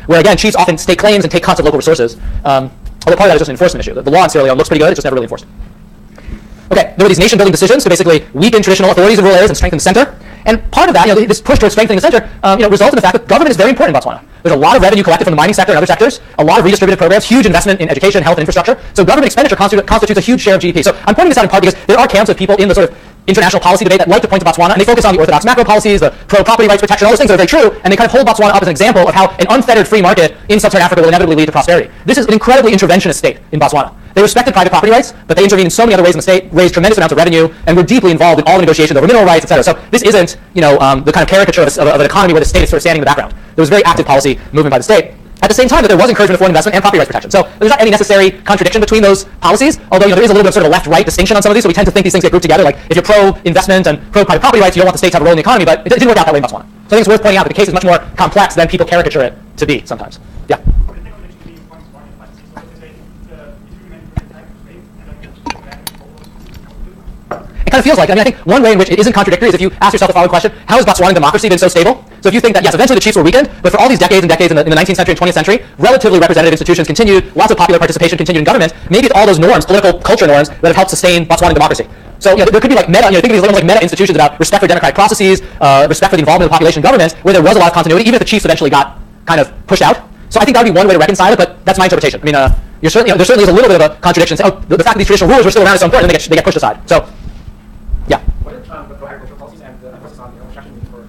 where again chiefs often stake claims and take cuts of local resources. Although part of that is just an enforcement issue. The law in Sierra Leone looks pretty good, it's just never really enforced. Okay, there were these nation-building decisions to basically weaken traditional authorities in rural areas and strengthen the center. And part of that, this push towards strengthening the center, results in the fact that government is very important in Botswana. There's a lot of revenue collected from the mining sector and other sectors, a lot of redistributed programs, huge investment in education, health, and infrastructure. So government expenditure constitutes a huge share of GDP. So I'm pointing this out in part because there are camps of people in the sort of international policy debate that like to point to Botswana, and they focus on the orthodox macro policies, the pro-property rights protection, all those things that are very true, and they kind of hold Botswana up as an example of how an unfettered free market in sub-Saharan Africa will inevitably lead to prosperity. This is an incredibly interventionist state in Botswana. They respected private property rights, but they intervened in so many other ways in the state, raised tremendous amounts of revenue, and were deeply involved in all the negotiations over mineral rights, etc. So this isn't, the kind of caricature of an economy where the state is sort of standing in the background. There was very active policy movement by the state. At the same time, that there was encouragement of foreign investment and property rights protection. So there's not any necessary contradiction between those policies, although there is a little bit of sort of left-right distinction on some of these, so we tend to think these things get grouped together. Like if you're pro-investment and pro-private property rights, you don't want the state to have a role in the economy, but it didn't work out that way in Botswana. So I think it's worth pointing out that the case is much more complex than people caricature it to be sometimes. Yeah. It kind of feels like, I think one way in which it isn't contradictory is if you ask yourself the following question: how has Botswana democracy been so stable? So if you think that, yes, eventually the chiefs were weakened, but for all these decades and decades in the 19th century and 20th century, relatively representative institutions continued, lots of popular participation continued in government, maybe it's all those norms, political culture norms, that have helped sustain Botswana democracy. So there could be like meta, think of these like meta institutions about respect for democratic processes, respect for the involvement of the population in government, where there was a lot of continuity, even if the chiefs eventually got kind of pushed out. So I think that would be one way to reconcile it, but that's my interpretation. I mean, there certainly is a little bit of a contradiction. Say, the fact that these traditional rulers were still around is so important, and they get pushed aside. So, yeah. What are the pro-agricultural policies and the emphasis on extraction for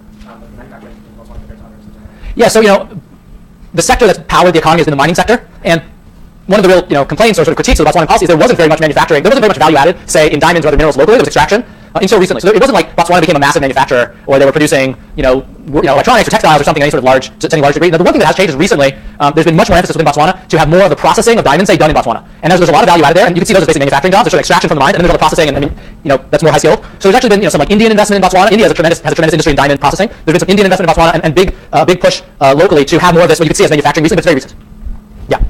manufacturing in Botswana compared to others? Yeah, so the sector that's powered the economy has been the mining sector, and one of the real complaints or sort of critiques of the Botswana policies, there wasn't very much manufacturing, there wasn't very much value added, say in diamonds or other minerals locally. There was extraction until recently. So it wasn't like Botswana became a massive manufacturer, or they were producing electronics or textiles or something to any large degree. Now, the one thing that has changed is recently there's been much more emphasis within Botswana to have more of the processing of diamonds, say, done in Botswana. And there's a lot of value added there, and you can see those as basic manufacturing jobs. There's sort of extraction from the mine, and then there's all the processing, and that's more high skilled. So there's actually been some like Indian investment in Botswana. India has a tremendous industry in diamond processing. There's been some Indian investment in Botswana and big push locally to have more of this. What you can see as manufacturing recently, but it's very recent. Yeah.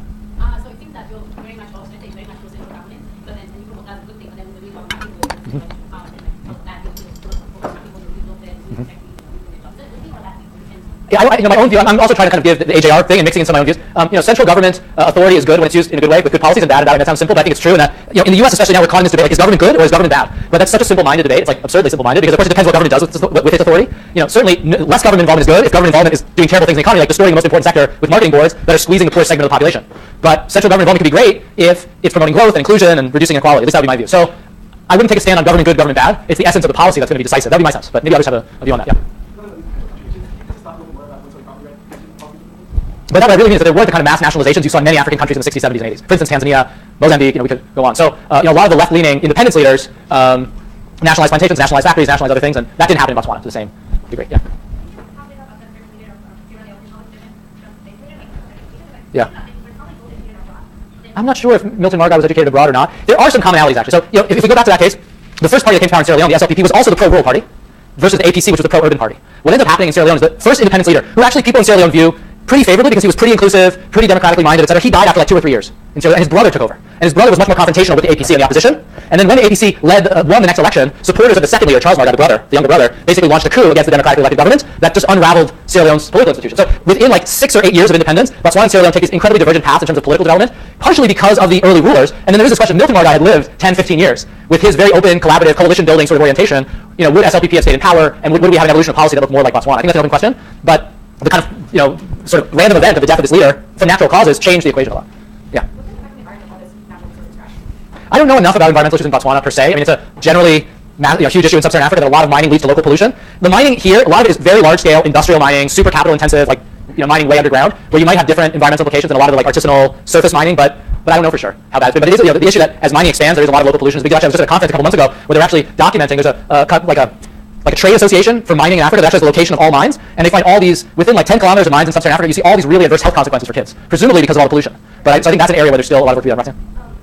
So it seems that you're very much also very much close to government, but then you promote that as a good thing, but then when we talk about people Yeah, my own view. I'm also trying to kind of give the AJR thing and mixing in some of my own views. Central government authority is good when it's used in a good way with good policies, and bad. And that sounds simple, but I think it's true. And that in the U.S. especially now, we're calling this debate like, is government good or is government bad? But that's such a simple-minded debate. It's like absurdly simple-minded because of course it depends what government does with its authority. Certainly less government involvement is good if government involvement is doing terrible things in the economy, like destroying the most important sector with marketing boards that are squeezing the poorest segment of the population. But central government involvement can be great if it's promoting growth and inclusion and reducing inequality. At least that would be my view. So I wouldn't take a stand on government good, government bad. It's the essence of the policy that's going to be decisive. That would be my sense. But maybe others have a view on that. Yeah. But that what I really mean is that there were the kind of mass nationalizations you saw in many African countries in the 60s, 70s, and 80s. For instance, Tanzania, Mozambique, we could go on. So, a lot of the left-leaning independence leaders nationalized plantations, nationalized factories, nationalized other things, and that didn't happen in Botswana to the same degree. Yeah. Yeah. I'm not sure if Milton Margai was educated abroad or not. There are some commonalities, actually. So, if we go back to that case, the first party that came to power in Sierra Leone, the SLPP, was also the pro-rural party versus the APC, which was the pro-urban party. What ended up happening in Sierra Leone is the first independence leader, who actually people in Sierra Leone view pretty favorably because he was pretty inclusive, pretty democratically minded, etc. He died after like 2 or 3 years. And his brother took over. And his brother was much more confrontational with the APC and the opposition. And then when the APC won the next election, supporters of the second leader, Charles Margai, the younger brother, basically launched a coup against the democratically elected government that just unraveled Sierra Leone's political institutions. So within like 6 or 8 years of independence, Botswana and Sierra Leone take these incredibly divergent paths in terms of political development, partially because of the early rulers. And then there is this question: Milton Margai had lived 10, 15 years with his very open, collaborative, coalition-building sort of orientation. Would SLPP have stayed in power, and would we have an evolution of policy that looked more like Botswana? I think that's an open question. But the kind of sort of random event of the death of this leader from natural causes changed the equation a lot. Yeah. I don't know enough about environmental issues in Botswana per se. I mean, it's a generally huge issue in sub-Saharan Africa that a lot of mining leads to local pollution. The mining here, a lot of it is very large-scale industrial mining, super capital-intensive, like mining way underground, where you might have different environmental implications than a lot of the like artisanal surface mining. But I don't know for sure how bad it's been. But it is the issue that as mining expands, there is a lot of local pollution. Actually, I was just at a conference a couple months ago where they're actually documenting. There's a trade association for mining in Africa that actually has the location of all mines, and they find all these within like 10 kilometers of mines in sub-Saharan Africa. You see all these really adverse health consequences for kids, presumably because of all the pollution. But so I think that's an area where there's still a lot of work to be done. Right?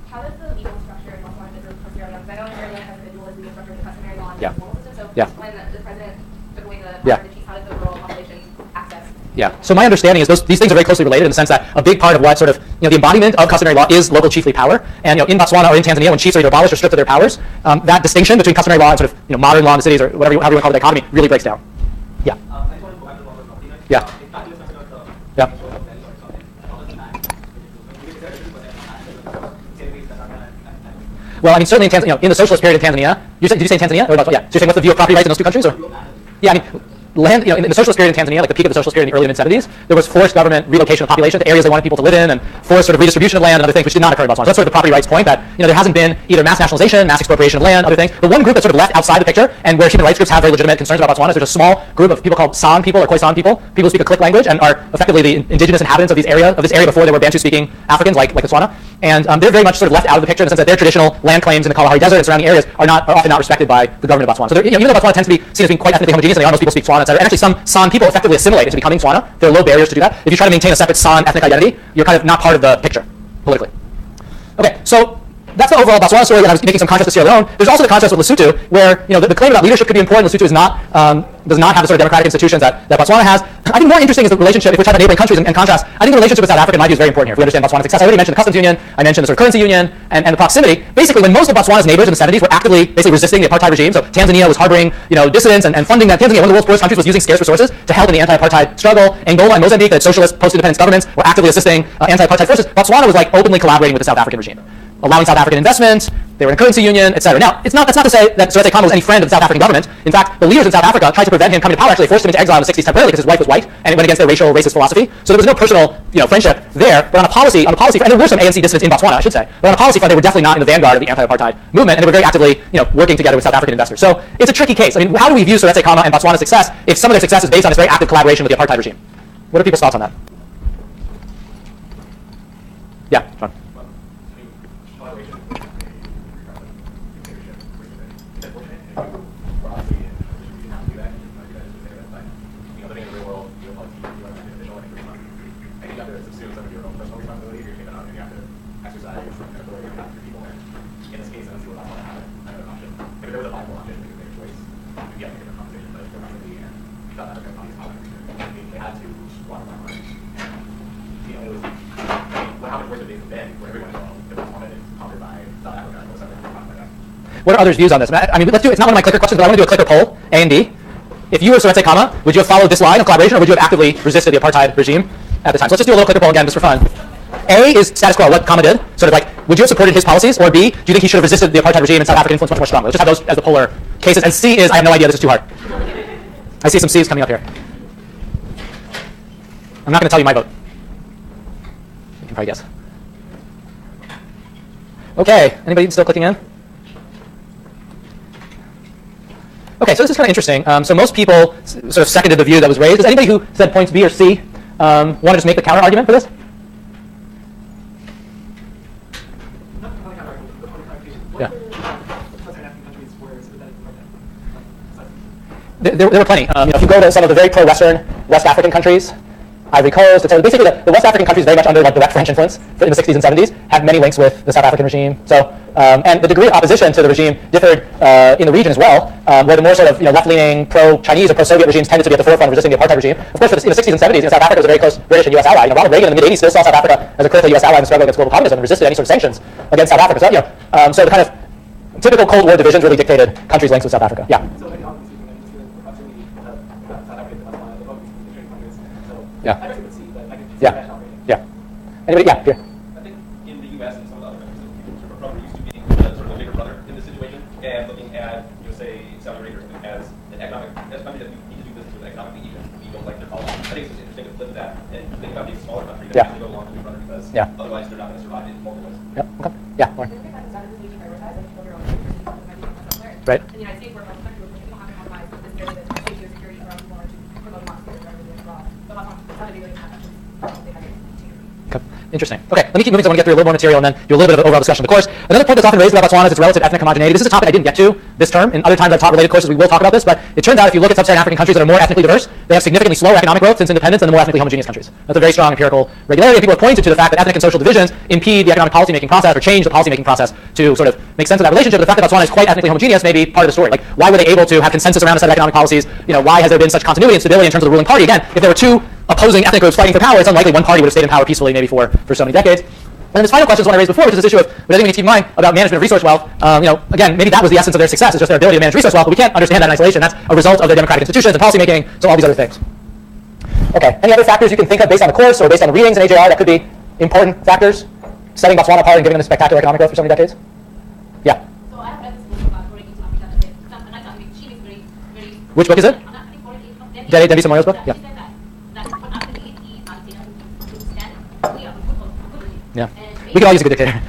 How does the legal structure in Botswana differ from Sierra Leone? Because I know Sierra Leone has the dual legal structure, the customary law, and the legal system. So when the president took away the power of the chiefs, how does the rural population access? Yeah. So my understanding is these things are very closely related in the sense that a big part of what sort of the embodiment of customary law is local chiefly power. And in Botswana or in Tanzania, when chiefs are either abolished or stripped of their powers, that distinction between customary law and sort of modern law in the cities or however you want to call it, the economy really breaks down. Yeah. I just want to go back to Robert Company. Yeah. Yeah. Well, I mean, certainly in Tanzania, in the socialist period in Tanzania, did you say Tanzania? Or yeah. So you're saying what's the view of property rights in those two countries? Or? Yeah, I mean, land, in the socialist period in Tanzania, like the peak of the socialist period in the early mid-70s, there was forced government relocation of population to areas they wanted people to live in, and forced sort of redistribution of land and other things, which did not occur in Botswana. So that's sort of the property rights point, that there hasn't been either mass nationalization, mass expropriation of land, other things. The one group that's sort of left outside the picture, and where human rights groups have very legitimate concerns about Botswana, is there's a small group of people called San people or Khoisan people who speak a Click language and are effectively the indigenous inhabitants of this area before they were Bantu-speaking Africans like Botswana. And they're very much sort of left out of the picture in the sense that their traditional land claims in the Kalahari Desert and surrounding areas are often not respected by the government of Botswana. So even though Botswana tends to be seen as being quite ethnically homogeneous, and they are, most people speak Tswana, etc., and actually some San people effectively assimilate into becoming Tswana. There are low barriers to do that. If you try to maintain a separate San ethnic identity, you're kind of not part of the picture politically. Okay, so that's the overall Botswana story, and I was making some contrast to Sierra Leone. There's also the contrast with Lesotho, where the claim about leadership could be important. Lesotho does not have the sort of democratic institutions that Botswana has. I think more interesting is the relationship, if we talk about neighboring countries and contrast, I think the relationship with South Africa, in my view, is very important here. If we understand Botswana's success, I already mentioned the customs union, I mentioned the sort of currency union, and the proximity. Basically, when most of Botswana's neighbors in the 70s were actively resisting the apartheid regime, so Tanzania was harboring dissidents and funding that. Tanzania, one of the world's poorest countries, was using scarce resources to help in the anti-apartheid struggle. Angola and Mozambique, that socialist post-independence governments, were actively assisting anti-apartheid forces. Botswana was openly collaborating with the South African regime, allowing South African investment. They were in a currency union, etc. Now, that's not to say that Seretse Khama was any friend of the South African government. In fact, the leaders in South Africa tried to prevent him coming to power. Actually, forced him into exile in the 60s temporarily because his wife was white, and it went against their racist philosophy. So there was no personal, friendship there. But on a policy front, and there were some ANC dissidents in Botswana, I should say. But on a policy front, they were definitely not in the vanguard of the anti-apartheid movement, and they were very actively, working together with South African investors. So it's a tricky case. I mean, how do we view Seretse Khama and Botswana's success if some of their success is based on this very active collaboration with the apartheid regime? What are people's thoughts on that? Yeah, John. What are others' views on this? I mean, let's do. It's not one of my clicker questions, but I want to do a clicker poll, A and D. If you were Seretse Khama, would you have followed this line of collaboration, or would you have actively resisted the apartheid regime at the time? So let's just do a little clicker poll again, just for fun. A is status quo, what Khama did, sort of would you have supported his policies? Or B, do you think he should have resisted the apartheid regime and South African influence much more strongly? Let's just have those as the polar cases. And C is, I have no idea, this is too hard. I see some C's coming up here. I'm not going to tell you my vote. You can probably guess. Okay, anybody still clicking in? Okay, so this is kind of interesting. So most people sort of seconded the view that was raised. Does anybody who said points B or C want to just make the counter argument for this? Yeah. There were plenty. If you go to some of the very pro-Western West African countries, Ivory Coast, etc. Basically, the West African countries, very much under direct French influence in the 60s and 70s, had many links with the South African regime. So, and the degree of opposition to the regime differed in the region as well, where the more sort of left-leaning pro-Chinese or pro-Soviet regimes tended to be at the forefront of resisting the apartheid regime. Of course, in the 60s and 70s, South Africa was a very close British and U.S. ally. Ronald Reagan in the mid-80s still saw South Africa as a critical U.S. ally in the struggle against global communism and resisted any sort of sanctions against South Africa. So, so the kind of typical Cold War divisions really dictated countries' links with South Africa. Yeah. Yeah. Yeah. Yeah. Anybody? Yeah. Here. I think in the U.S. and some of the other countries, sort of brother used to being sort of a bigger brother in this situation, and looking at, say, Saudi Arabia as an economic, as a country that we need to do business with economically, even we don't like their policy. I think it's just interesting to flip that and think about these smaller countries that actually go along to be brother because otherwise they're not going to survive in multiple ways. Yeah. Okay. Yeah. More. Right. In the United States, we're a country where people have to compromise with this area that's safety or security for people to promote democracy rather than abroad. But that's not a big Interesting. Okay, let me keep moving because I want to get through a little more material and then do a little bit of overall discussion of the course. Another point that's often raised about Botswana is its relative ethnic homogeneity. This is a topic I didn't get to this term. In other times I've taught related courses, we will talk about this, but it turns out if you look at sub-Saharan African countries that are more ethnically diverse, they have significantly slower economic growth since independence than the more ethnically homogeneous countries. That's a very strong empirical regularity. People have pointed to the fact that ethnic and social divisions impede the economic policymaking process or change the policymaking process to sort of make sense of that relationship. But the fact that Botswana is quite ethnically homogeneous may be part of the story. Like, why were they able to have consensus around a set of economic policies? Why has there been such continuity and stability in terms of the ruling party? Again, if there were two opposing ethnic groups fighting for power, it's unlikely one party would have stayed in power peacefully maybe for so many decades. And then this final question is one I raised before, which is this issue of, which I think we need to keep in mind about management of resource wealth. Again, maybe that was the essence of their success, is just their ability to manage resource wealth, but we can't understand that in isolation. That's a result of their democratic institutions and policymaking, so all these other things. Okay, any other factors you can think of based on the course or based on the readings in AJR that could be important factors, setting Botswana apart and giving them spectacular economic growth for so many decades? Yeah. So I have read this book about Foreign East Africa that says, and I thought she was very, very. Which book is it? I think Foreign East Africa. Debbie Samoyo's book? Yeah. She said that what after the ET and to stand, we are good regime. Yeah. And We could all use a good dictator.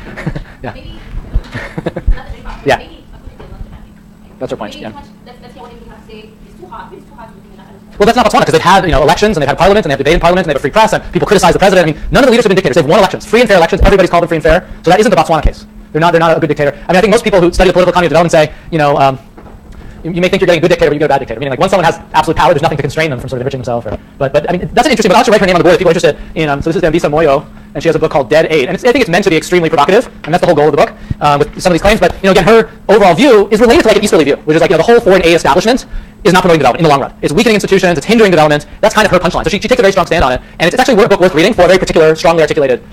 Yeah. Maybe, not very fast, Yeah. maybe a good dictator not to happen. That's her point, Maybe yeah. too much, let's hear what you have to say. It's too hard. It's too hard to do that. Well, that's not Botswana, because they've had elections, and they've had parliament, and they have debate in parliament, and they have a free press, and people criticize the president. I mean, none of the leaders have been dictators. They've won elections, free and fair elections. Everybody's called them free and fair. So that isn't the Botswana case. They're not a good dictator. I mean, I think most people who study the political economy of development say, you may think you're getting a good dictator, but you get a bad dictator. Meaning, like, once someone has absolute power, there's nothing to constrain them from sort of enriching themselves. But I mean, that's an interesting. But I'll just write her name on the board if people are interested in. So this is Dambisa Moyo, and she has a book called Dead Aid, and I think it's meant to be extremely provocative, and that's the whole goal of the book with some of these claims. But again, her overall view is related to like an Easterly view, which is like the whole foreign aid establishment is not promoting development in the long run. It's weakening institutions. It's hindering development. That's kind of her punchline. So she takes a very strong stand on it, and it's actually a book worth reading for a very particular, strongly articulated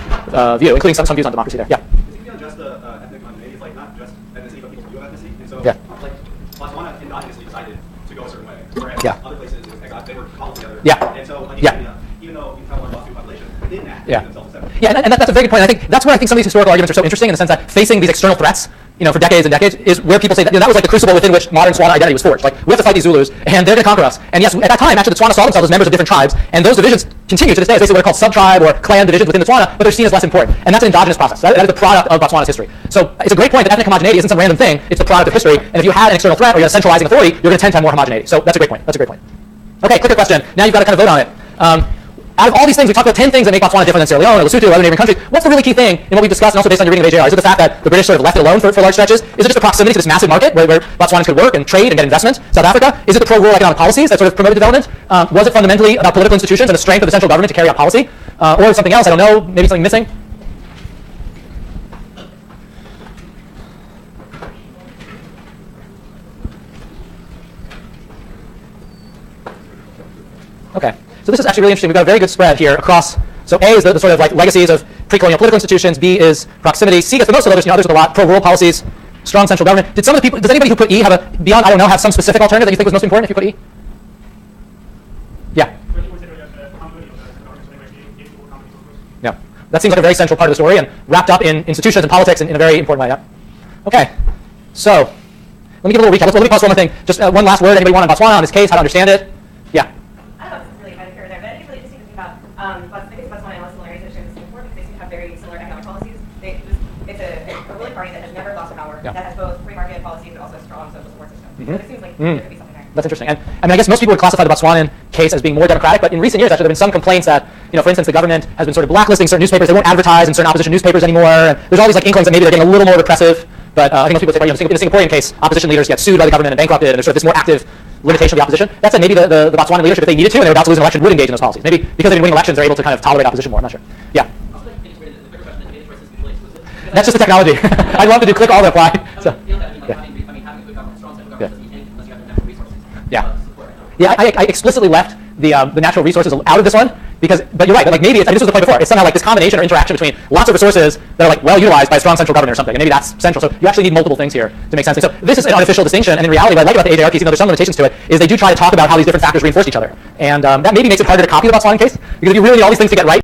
view, including some views on democracy there. Yeah. It's beyond just the ethnic homogeneity. It's like not just ethnicity, but people do have ethnicity. And so, Yeah. like, Botswana endogenously decided to go a certain way, whereas Yeah. other places they were cobbled together. Yeah. And so, like, Yeah. even though you have one lost population, within that, Yeah. they themselves separate. Yeah, and that's a very good point. I think that's where I think some of these historical arguments are so interesting in the sense that facing these external threats, for decades and decades, is where people say that that was like the crucible within which modern Tswana identity was forged. Like, we have to fight these Zulus, and they're going to conquer us. And yes, at that time, actually, the Tswana saw themselves as members of different tribes, and those divisions continue to this day as basically what are called sub-tribe or clan divisions within the Tswana, but they're seen as less important. And that's an endogenous process. That is the product of Botswana's history. So it's a great point that ethnic homogeneity isn't some random thing. It's the product of history. And if you had an external threat or you had a centralizing authority, you're going to tend to have more homogeneity. So that's a great point. That's a great point. Okay, clicker question. Now you've got to kind of vote on it. Out of all these things, we talked about 10 things that make Botswana different than Sierra Leone or Lesotho or other neighboring countries. What's the really key thing in what we've discussed and also based on your reading of AJR? Is it the fact that the British sort of left it alone for large stretches? Is it just the proximity to this massive market where Botswanans could work and trade and get investment? South Africa? Is it the pro-rural economic policies that sort of promoted development? Was it fundamentally about political institutions and the strength of the central government to carry out policy? Or something else? I don't know. Maybe something missing? Okay. So this is actually really interesting. We've got a very good spread here across. So A is the sort of like legacies of pre-colonial political institutions. B is proximity. C gets the most of others. Others with a lot. Pro-rural policies, strong central government. Did some of the people? Does anybody who put E have a beyond? I don't know. Have some specific alternative that you think was most important? If you put E. Yeah. Yeah. That seems like a very central part of the story and wrapped up in institutions and politics in a very important way. Yeah. Okay. So let me give a little recap. Let me pause for one more thing. Just one last word. Anybody want on Botswana on this case? How to understand it? Yeah. I don't know if this is really kind of here or there, but I think it's really interesting to think about I guess Botswana and similarities that share the Singapore because they seem to have very similar economic policies. It's a ruling party that has never lost power, Yeah. that has both free market policies but also a strong social support system. Mhm. So it seems like there could be something there. That's interesting. And I mean, I guess most people would classify the Botswanan case as being more democratic, but in recent years, actually, there have been some complaints that, for instance, the government has been sort of blacklisting certain newspapers. They won't advertise in certain opposition newspapers anymore. And there's all these like inklings that maybe they're getting a little more repressive. But I think most people say, well, in the Singaporean case, opposition leaders get sued by the government and bankrupted, and there's sort of this more active limitation of the opposition. That said, maybe the Botswanan leadership, if they needed to and they were about to lose an election, would engage in those policies. Maybe because they've been winning elections, they're able to kind of tolerate opposition more. I'm not sure. Yeah. That's just the technology. I'd love to do click all that apply. So, yeah, I explicitly left the natural resources out of this one but you're right. But like maybe this was the point before. It's somehow like this combination or interaction between lots of resources that are like well utilized by a strong central government or something, and maybe that's central. So you actually need multiple things here to make sense. And so this is an artificial distinction, and in reality, what I like about the AJR piece, even though there's some limitations to it, is they do try to talk about how these different factors reinforce each other, and that maybe makes it harder to copy the Botswana case because if you really need all these things to get right.